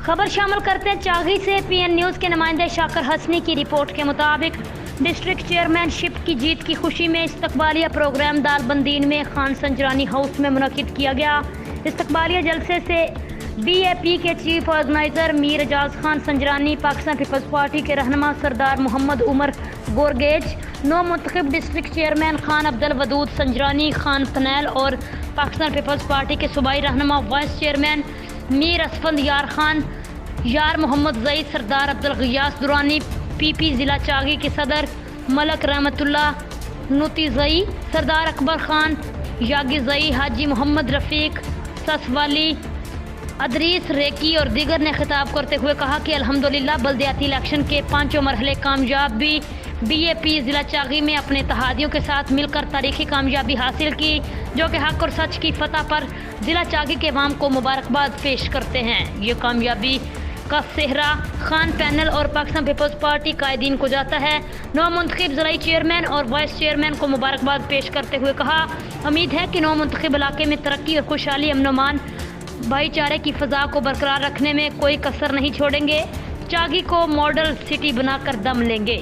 خبر شامل کرتے ہیں چاغی سے۔ پی این نیوز کے نمائندے شاکر حسنی کی رپورٹ کے مطابق ڈسٹرکٹ چیئرمین شپ کی جیت کی خوشی میں استقبالیہ پروگرام دالبندین میں خان سنجرانی ہاؤس میں منعقد کیا گیا۔ استقبالیہ جلسے سے بی اے پی کے چیف آرگنائزر میر اعجاز خان سنجرانی، پاکستان پیپلز پارٹی کے رہنما سردار محمد عمر گورگیج، نو منتخب ڈسٹرکٹ چیئرمین خان عبدالودود سنجرانی، خان پنیل اور پاکستان پیپلز پارٹی کے صوبائی رہنما وائس چیئرمین میر اسفند یار خان، یار محمد زئی، سردار عبدالغیاث درانی، پی پی ضلع چاغی کے صدر ملک رحمت اللہ نوتی زئی، سردار اکبر خان یاگی زئی، حاجی محمد رفیق سسوالی، ادریس ریکی اور دیگر نے خطاب کرتے ہوئے کہا کہ الحمدللہ بلدیاتی الیکشن کے پانچوں مرحلے کامیابی بی اے پی ضلع چاغی میں اپنے اتحادیوں کے ساتھ مل کر تاریخی کامیابی حاصل کی، جو کہ حق اور سچ کی فتح پر ضلع چاغی کے عوام کو مبارکباد پیش کرتے ہیں۔ یہ کامیابی کا سہرا خان پینل اور پاکستان پیپلز پارٹی قائدین کو جاتا ہے۔ نو منتخب ضلعی چیئرمین اور وائس چیئرمین کو مبارکباد پیش کرتے ہوئے کہا، امید ہے کہ نو منتخب علاقے میں ترقی اور خوشحالی، امن و امان، بھائی چارے کی فضا کو برقرار رکھنے میں کوئی کسر نہیں چھوڑیں گے، چاغی کو ماڈل سٹی بنا کر دم لیں گے۔